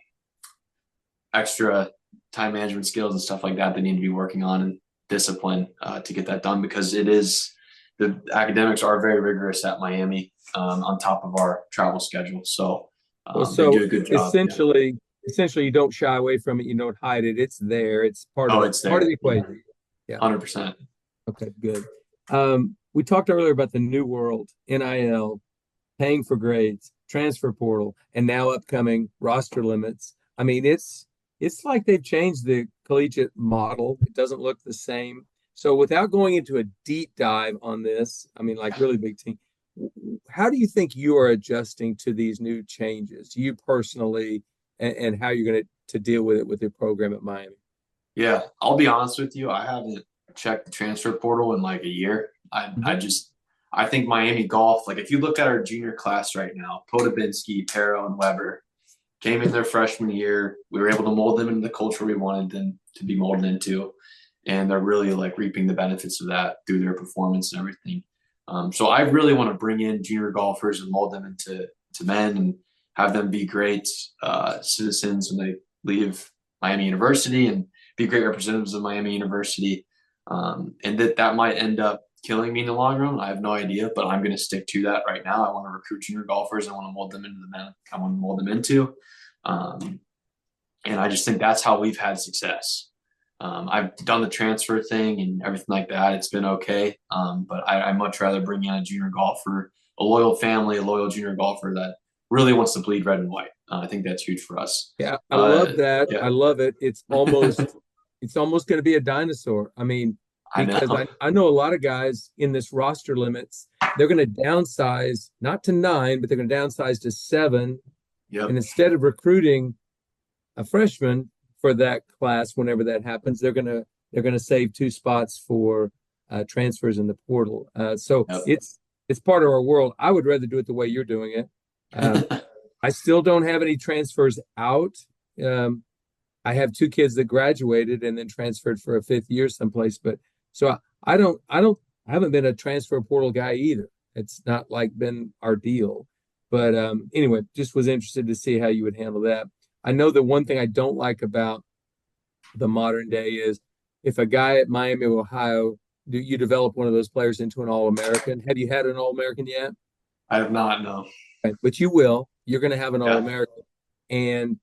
extra time management skills and stuff like that they need to be working on and discipline to get that done because the academics are very rigorous at Miami on top of our travel schedule. So, they do a good job. Essentially, you don't shy away from it. You don't hide it. It's there. It's part of the equation. Yeah, 100%. Okay, good. We talked earlier about the new world, NIL, paying for grades, transfer portal, and now upcoming roster limits. I mean, it's like they've changed the collegiate model. It doesn't look the same. So without going into a deep dive on this, I mean, like really big team, how do you think you are adjusting to these new changes, you personally, and how you're going to deal with it with your program at Miami? Yeah, I'll be honest with you. I haven't checked the transfer portal in like a year. Mhm. I think Miami golf, like if you look at our junior class right now, Podobinski, Pero, and Weber came in their freshman year. We were able to mold them into the culture we wanted them to be molded into. And they're really like reaping the benefits of that through their performance and everything. So I really want to bring in junior golfers and mold them into men and have them be great citizens when they leave Miami University and be great representatives of Miami University. And that might end up killing me in the long run. I have no idea, but I'm going to stick to that right now. I want to recruit junior golfers. I want to mold them into the men I want to mold them into. And I just think that's how we've had success. I've done the transfer thing and everything like that. It's been okay. But I much rather bring in a junior golfer, a loyal family, a loyal junior golfer that really wants to bleed red and white. I think that's huge for us. Yeah, I love that. Yeah. I love it. It's almost going to be a dinosaur. I mean, I because know. I know a lot of guys in this roster limits, they're going to downsize not to 9, but they're going to downsize to 7. Yep. And instead of recruiting a freshman for that class, whenever that happens, they're going to save 2 spots for transfers in the portal. So Yep. it's part of our world. I would rather do it the way you're doing it. I still don't have any transfers out. I have 2 kids that graduated and then transferred for a 5th year someplace, but so I haven't been a transfer portal guy either. It's not like been our deal. But anyway, just was interested to see how you would handle that. I know the one thing I don't like about the modern day is if a guy at Miami, Ohio, you develop one of those players into an All-American. Have you had an All-American yet? I have not, no. Okay, but you will. You're going to have an All-American. And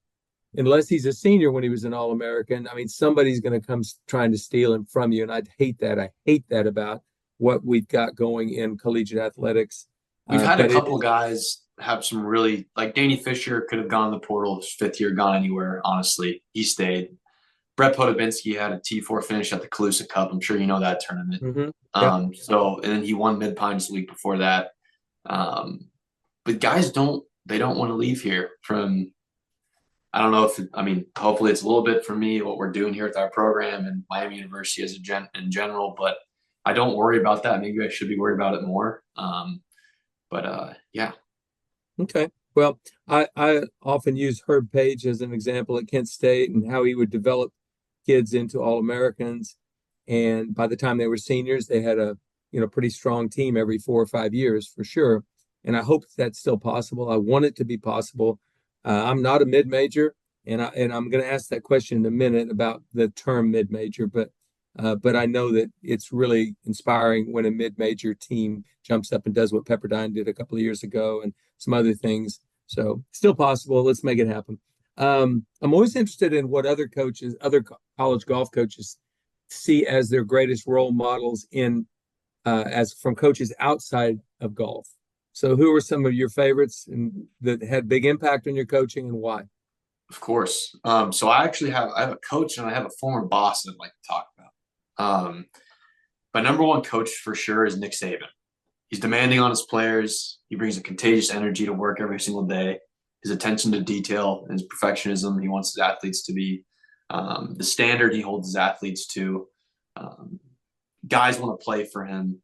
unless he's a senior when he was an All-American, I mean, somebody's going to come trying to steal him from you. And I'd hate that. I hate that about what we've got going in collegiate athletics. We've had a couple guys have some really, like Danny Fisher could have gone in the portal his 5th year, gone anywhere, honestly. He stayed. Brett Podobinski had a T4 finish at the Calusa Cup. I'm sure you know that tournament. Mm-hmm. So, and then he won Mid-Pines the week before that. But guys don't want to leave here from, I don't know if, I mean, hopefully it's a little bit for me, what we're doing here with our program and Miami University as in general, but I don't worry about that. Maybe I should be worried about it more. Yeah. Okay. Well, I often use Herb Page as an example at Kent State and how he would develop kids into All-Americans. And by the time they were seniors, they had a pretty strong team every 4 or 5 years for sure. And I hope that's still possible. I want it to be possible. I'm not a mid-major, and I'm going to ask that question in a minute about the term mid-major, but I know that it's really inspiring when a mid-major team jumps up and does what Pepperdine did a couple of years ago and some other things. So still possible. Let's make it happen. I'm always interested in what other college golf coaches see as their greatest role models as from coaches outside of golf. So who are some of your favorites and that had big impact on your coaching and why? Of course. So I have a coach and I have a former boss that I'd like to talk about. My number one coach for sure is Nick Saban. He's demanding on his players. He brings a contagious energy to work every single day. His attention to detail and his perfectionism. He wants his athletes to be the standard he holds his athletes to. Guys want to play for him.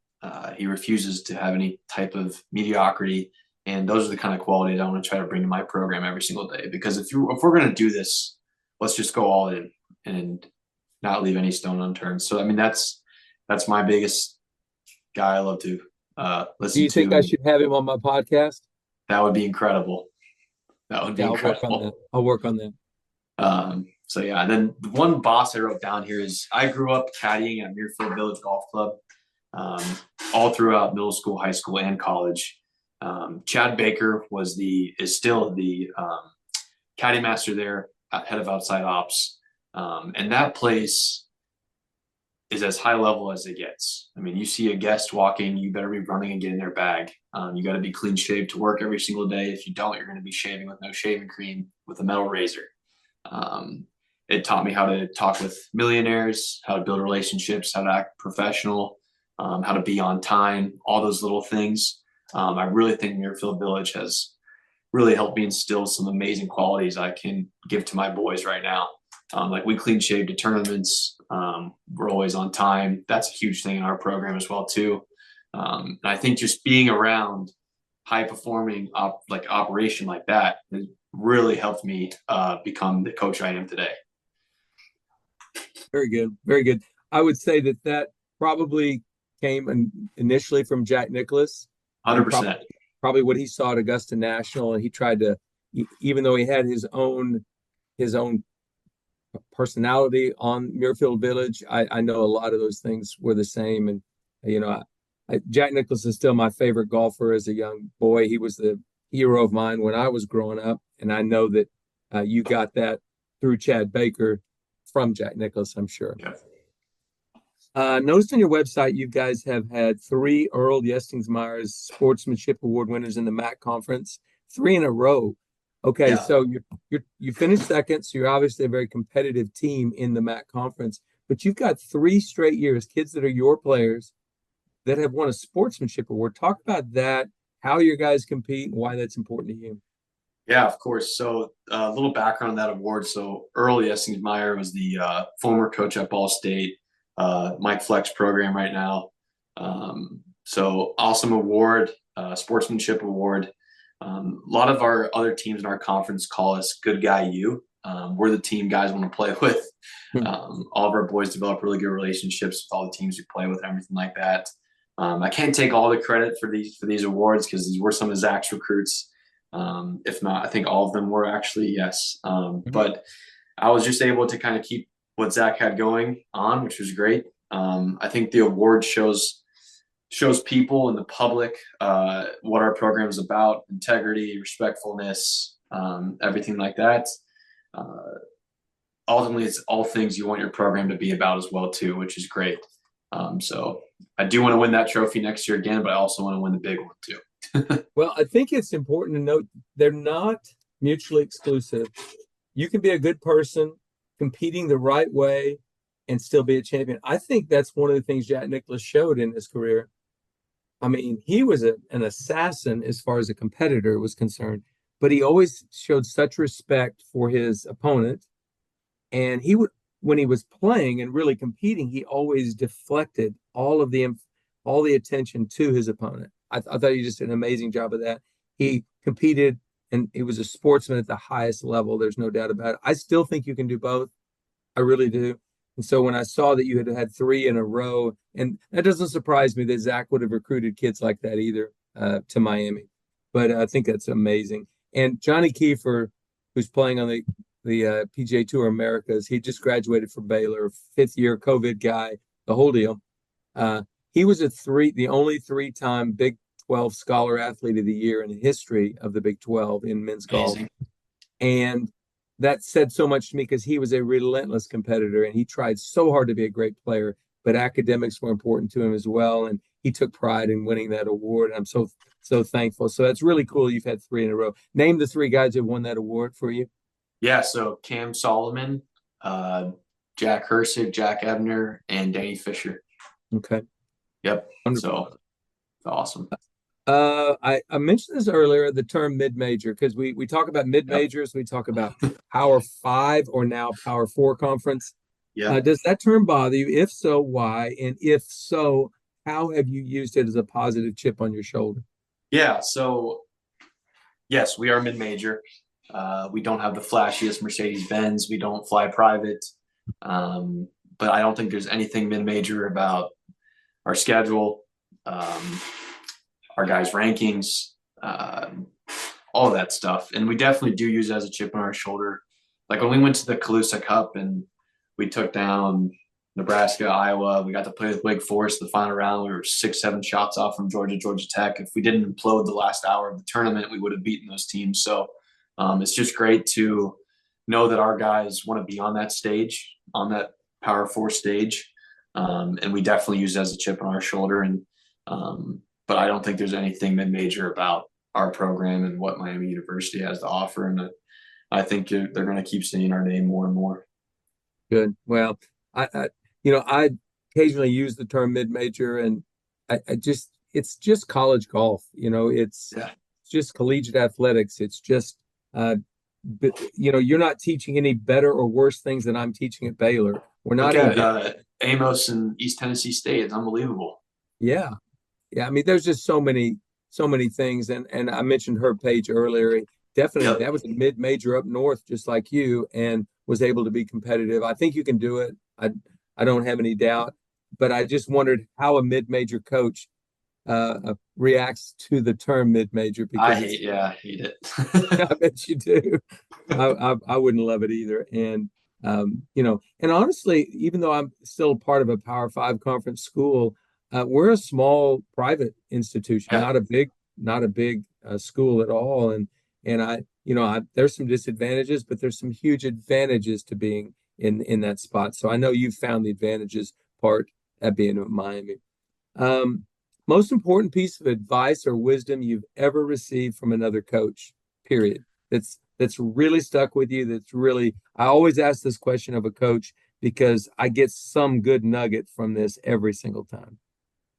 He refuses to have any type of mediocrity. And those are the kind of qualities I want to try to bring to my program every single day. Because if we're going to do this, let's just go all in and not leave any stone unturned. So, I mean, that's my biggest guy I love to listen to. Do you think I should have him on my podcast? That would be incredible. That would be incredible. I'll work on that. So yeah, and then the one boss I wrote down here is I grew up caddying at Muirfield Village Golf Club all throughout middle school, high school, and college. Chad Baker is still the caddy master there, head of outside ops, and that place is as high level as it gets. I mean, you see a guest walking, you better be running and getting their bag. You got to be clean shaved to work every single day. If you don't, you're going to be shaving with no shaving cream with a metal razor. It taught me how to talk with millionaires, how to build relationships, how to act professional, how to be on time, all those little things. I really think Muirfield Village has really helped me instill some amazing qualities I can give to my boys right now. Like we clean shave to tournaments. We're always on time. That's a huge thing in our program as well too. And I think just being around high performing operation like that has really helped me become the coach I am today. Very good. Very good. I would say that probably came initially from Jack Nicklaus. 100%. Probably what he saw at Augusta National, and he tried to, even though he had his own personality on Muirfield Village, I know a lot of those things were the same. And Jack Nicklaus is still my favorite golfer as a young boy. He was the hero of mine when I was growing up, and I know that you got that through Chad Baker from Jack Nicklaus, I'm sure. Yeah. Noticed on your website, you guys have had 3 Earl Yestingsmeyer's Sportsmanship Award winners in the MAC conference, 3 in a row. Okay, yeah. So you finished second, so you're obviously a very competitive team in the MAC conference. But you've got 3 straight years, kids that are your players that have won a Sportsmanship Award. Talk about that, how your guys compete, and why that's important to you. Yeah, of course. So a little background on that award. So Earl Yestingsmeyer was the former coach at Ball State, Mike Flex program right now. So awesome award, Sportsmanship Award. A lot of our other teams in our conference call us Good Guy U. We're the team guys want to play with. All of our boys develop really good relationships with all the teams we play with and everything like that. I can't take all the credit for these awards because these were some of Zach's recruits. If not, I think all of them were actually, yes. But I was just able to kind of keep what Zach had going on, which was great. I think the award shows people in the public what our program is about: integrity, respectfulness, everything like that. Ultimately, it's all things you want your program to be about as well too, which is great. So I do want to win that trophy next year again, but I also want to win the big one too. Well, I think it's important to note they're not mutually exclusive. You can be a good person competing the right way and still be a champion. I think that's one of the things Jack Nicklaus showed in his career. I mean, he was an assassin as far as a competitor was concerned, but he always showed such respect for his opponent. And he would, when he was playing and really competing, he always deflected all the attention to his opponent. I thought he just did an amazing job of that. He competed and he was a sportsman at the highest level. There's no doubt about it. I still think you can do both. I really do. And so when I saw that you had 3 in a row, and that doesn't surprise me that Zach would have recruited kids like that either to Miami. But I think that's amazing. And Johnny Kiefer, who's playing on the PGA Tour Americas, he just graduated from Baylor, 5th year COVID guy, the whole deal. He was the only 3-time Big 12 Scholar Athlete of the Year in the history of the Big 12 in men's golf. And that said so much to me because he was a relentless competitor and he tried so hard to be a great player, but academics were important to him as well. And he took pride in winning that award. And I'm so thankful. So that's really cool. You've had 3 in a row. Name the 3 guys who won that award for you. Yeah. So Cam Solomon, Jack Hersig, Jack Ebner, and Danny Fisher. Okay. Yep. Wonderful. So awesome. I mentioned this earlier, the term mid-major, because we talk about mid-majors, we talk about Power 5 or now Power 4 conference. Yeah. Does that term bother you? If so, why? And if so, how have you used it as a positive chip on your shoulder? Yeah. So, yes, we are mid-major. We don't have the flashiest Mercedes-Benz. We don't fly private. But I don't think there's anything mid-major about our schedule, our guys' rankings, all of that stuff. And we definitely do use it as a chip on our shoulder. Like when we went to the Calusa Cup and we took down Nebraska, Iowa, we got to play with Wake Forest the final round. We were 6-7 shots off from Georgia Tech. If we didn't implode the last hour of the tournament, we would have beaten those teams. So it's just great to know that our guys want to be on that stage, on that Power 4 stage. And we definitely use it as a chip on our shoulder. And but I don't think there's anything mid-major about our program and what Miami University has to offer. And I think they're going to keep seeing our name more and more. Good. Well, I occasionally use the term mid-major, and I just it's just college golf. It's Yeah. just collegiate athletics. It's just but you're not teaching any better or worse things than I'm teaching at Baylor. We're Look not at inventing. Amos and East Tennessee State. It's unbelievable. Yeah. Yeah. I mean, there's just so many things. And I mentioned Herb Page earlier. Definitely, Yep. that was a mid-major up north, just like you, and was able to be competitive. I think you can do it. I don't have any doubt. But I just wondered how a mid-major coach reacts to the term mid-major because it's I hate it. I bet you do. I wouldn't love it either. And and honestly, even though I'm still part of a Power Five conference school, we're a small private institution, Yeah. not a big school at all. And there's some disadvantages, but there's some huge advantages to being in that spot. So I know you've found the advantages part at being at Miami. Um, Most important piece of advice or wisdom you've ever received from another coach, period. That's really stuck with you. That's really I always ask this question of a coach because I get some good nugget from this every single time.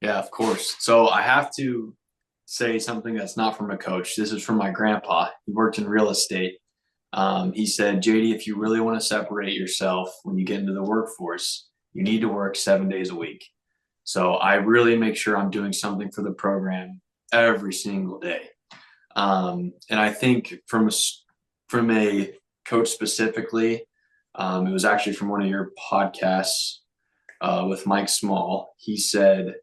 Yeah, of course. So I have to say something that's not from a coach. This is from my grandpa. He worked in real estate. He said, JD, if you really want to separate yourself when you get into the workforce, you need to work 7 days a week. So I really make sure I'm doing something for the program every single day. And I think from a coach specifically, it was actually from one of your podcasts with Mike Small. He said,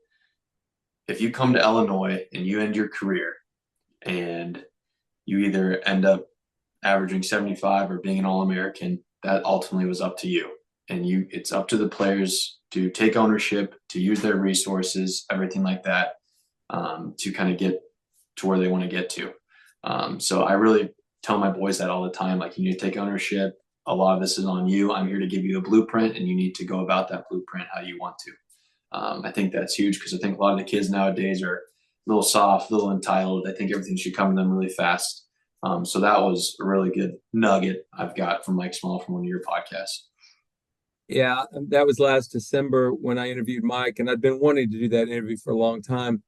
if you come to Illinois and you end your career and you either end up averaging 75 or being an All-American, that ultimately was up to you. And it's up to the players to take ownership, to use their resources, everything like that, to kind of get to where they want to get to. So I really tell my boys that all the time. Like, you need to take ownership. A lot of this is on you. I'm here to give you a blueprint, and you need to go about that blueprint how you want to. I think that's huge because I think a lot of the kids nowadays are a little soft, a little entitled. I think everything should come to them really fast. So that was a really good nugget I've got from Mike Small from one of your podcasts. Yeah, that was last December when I interviewed Mike, and I'd been wanting to do that interview for a long time.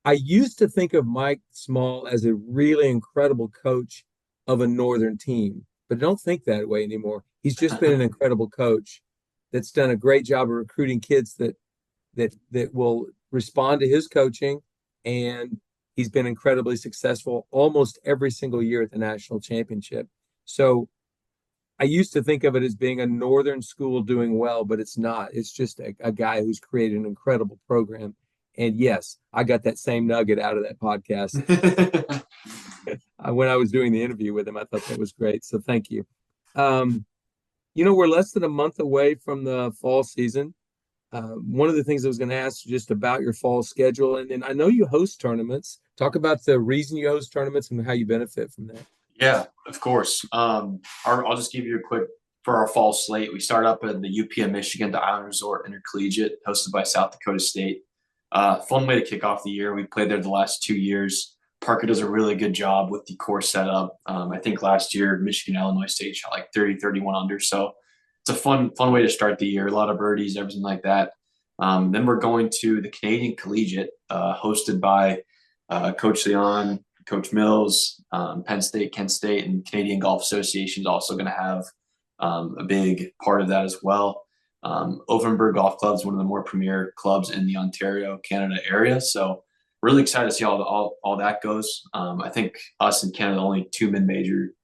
I used to think of Mike Small as a really incredible coach of a Northern team, but I don't think that way anymore. He's just been an incredible coach that's done a great job of recruiting kids that will respond to his coaching, and he's been incredibly successful almost every single year at the national championship. So I used to think of it as being a Northern school doing well, but it's not. It's just a guy who's created an incredible program. And yes, I got that same nugget out of that podcast. When I was doing the interview with him, I thought that was great. So thank you. Um, we're less than a month away from the fall season. One of the things I was going to ask you just about your fall schedule, and then I know you host tournaments. Talk about the reason you host tournaments and how you benefit from that. Yeah, of course. I'll just give you a quick for our fall slate. We start up at the UP of Michigan, the Island Resort Intercollegiate, hosted by South Dakota State. Fun way to kick off the year. We played there the last 2 years. Parker does a really good job with the course setup. I think last year Michigan, Illinois State shot like 30, 31 under. So it's a fun way to start the year. A lot of birdies, everything like that. Then we're going to the Canadian Collegiate, hosted by Coach Leon, Coach Mills, Penn State, Kent State, and Canadian Golf Association is also going to have a big part of that as well. Overenberg Golf Club is one of the more premier clubs in the Ontario, Canada area. So really excited to see all that goes. I think us in Canada, only two mid-major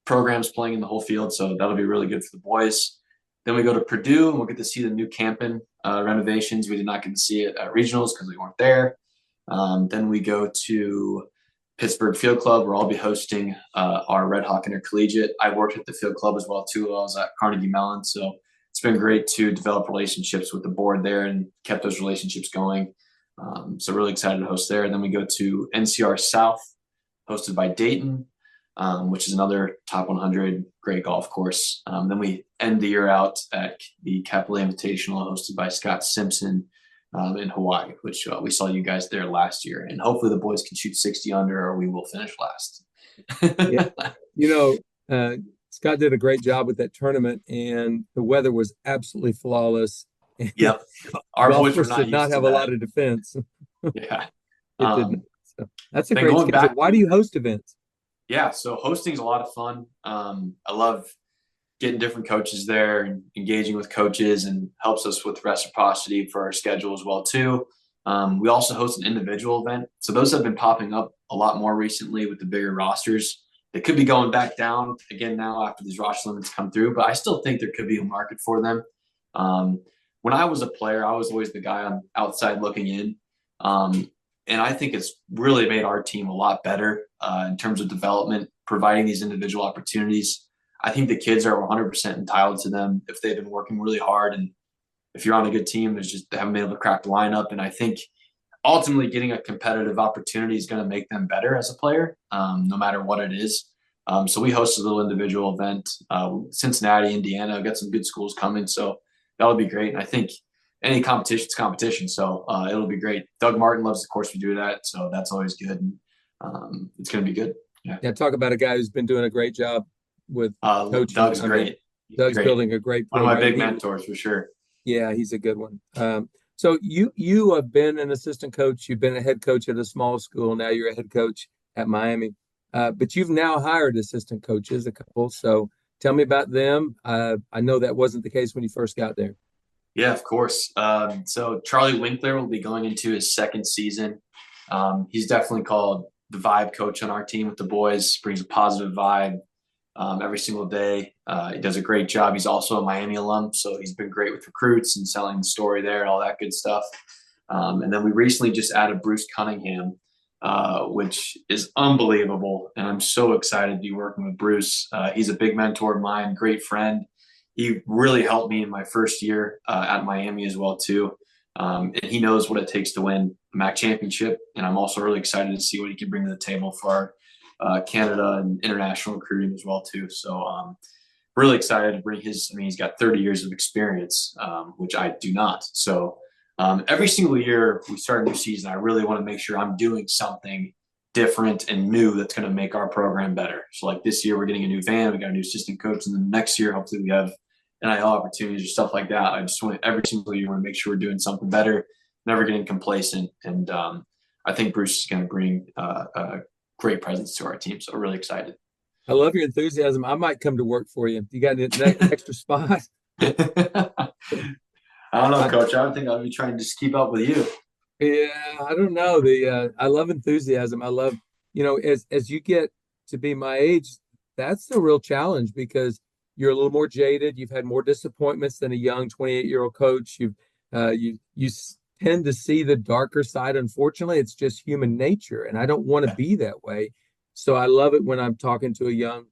programs playing in the whole field. So that'll be really good for the boys. Then we go to Purdue and we'll get to see the new campus renovations. We did not get to see it at regionals because we weren't there. Then we go to Pittsburgh Field Club, where I'll be hosting our Red Hawk Intercollegiate. I worked at the field club as well too. I was at Carnegie Mellon, so it's been great to develop relationships with the board there and kept those relationships going. So really excited to host there. And then we go to NCR South, hosted by Dayton, which is another top 100 great golf course. Then we end the year out at the Kapolei Invitational, hosted by Scott Simpson in Hawaii, which we saw you guys there last year. And hopefully the boys can shoot 60 under or we will finish last. Yeah. You know, Scott did a great job with that tournament, and the weather was absolutely flawless. Yep. Our boys were Golfers did not used to have a that. lot of defense. Yeah. It did not. So that's a Then great going schedule. back Why do you host events? Yeah, so hosting is a lot of fun. I love getting different coaches there and engaging with coaches, and helps us with reciprocity for our schedule as well too. We also host an individual event, so those have been popping up a lot more recently with the bigger rosters. They could be going back down again now after these roster limits come through, but I still think there could be a market for them. When I was a player, I was always the guy on outside looking in. And I think it's really made our team a lot better in terms of development, providing these individual opportunities. I think the kids are 100% entitled to them if they've been working really hard. And if you're on a good team, there's just they haven't been able to crack the lineup. And I think ultimately getting a competitive opportunity is going to make them better as a player, no matter what it is. So we host a little individual event. Cincinnati, Indiana, we've got some good schools coming. So that'll be great. And I think any competition's competition. So it'll be great. Doug Martin loves the course we do that. So that's always good. And it's going to be good. Yeah. Talk about a guy who's been doing a great job with coaching. Doug's great. Doug's building a great program. One of my big mentors for sure. Yeah, he's a good one. So you have been an assistant coach. You've been a head coach at a small school. Now you're a head coach at Miami. But you've now hired assistant coaches, a couple. So tell me about them. I know that wasn't the case when you first got there. Yeah, of course. So Charlie Winkler will be going into his second season. He's definitely called the vibe coach on our team with the boys, brings a positive vibe every single day. He does a great job. He's also a Miami alum, so he's been great with recruits and selling the story there and all that good stuff. And then we recently just added Bruce Cunningham, which is unbelievable. And I'm so excited to be working with Bruce. He's a big mentor of mine, great friend. He really helped me in my first year at Miami as well too. And he knows what it takes to win a MAC championship. And I'm also really excited to see what he can bring to the table for our Canada and international recruiting as well too. So really excited to bring he's got 30 years of experience, which I do not. So every single year we start a new season, I really want to make sure I'm doing something different and new that's going to make our program better. So like this year we're getting a new van, we got a new assistant coach, and then next year hopefully we have NIL opportunities or stuff like that. I just want every single year want to make sure we're doing something better, never getting complacent. And I think Bruce is going to bring a great presence to our team. So we're really excited. I love your enthusiasm. I might come to work for you. You got an extra spot? I don't know, Coach. I don't think I'll be trying to just keep up with you. Yeah, I don't know. I love enthusiasm. I love, as you get to be my age, that's the real challenge because you're a little more jaded. You've had more disappointments than a young 28-year-old coach. You tend to see the darker side. Unfortunately, it's just human nature, and I don't want to be that way. So I love it when I'm talking to a young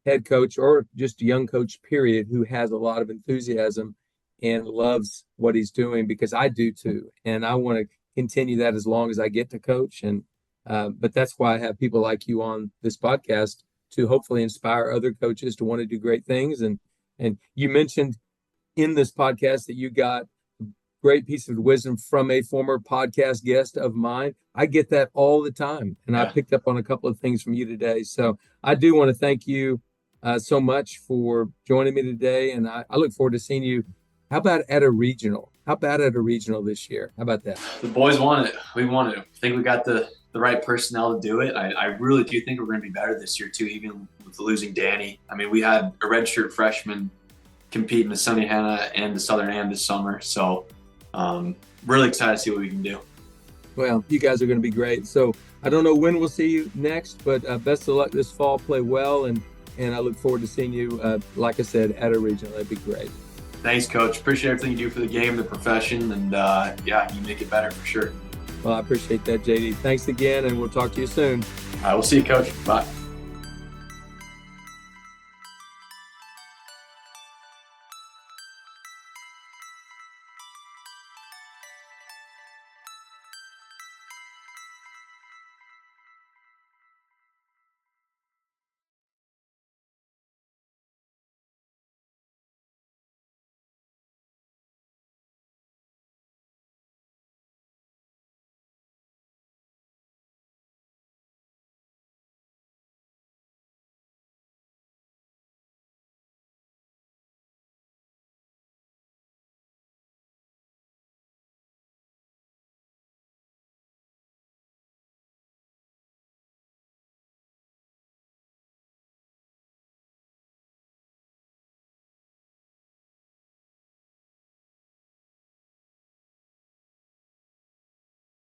head coach or just a young coach, period, who has a lot of enthusiasm and loves what he's doing, because I do too. And I want to continue that as long as I get to coach. And but that's why I have people like you on this podcast to hopefully inspire other coaches to want to do great things. And you mentioned in this podcast that you got a great piece of wisdom from a former podcast guest of mine. I get that all the time. And I picked up on a couple of things from you today. So I do want to thank you so much for joining me today. And I look forward to seeing you. How about at a regional? How about at a regional this year? How about that? The boys want it. We want it. I think we got the right personnel to do it. I really do think we're going to be better this year too, even with losing Danny. I mean, we had a redshirt freshman compete in the Sunny Hannah and the Southern Am this summer. So really excited to see what we can do. Well, you guys are going to be great. So I don't know when we'll see you next, but best of luck this fall. Play well, and I look forward to seeing you, like I said, at a regional. That'd be great. Thanks, Coach. Appreciate everything you do for the game, the profession, and you make it better for sure. Well, I appreciate that, JD. Thanks again, and we'll talk to you soon. All right, we'll see you, Coach. Bye.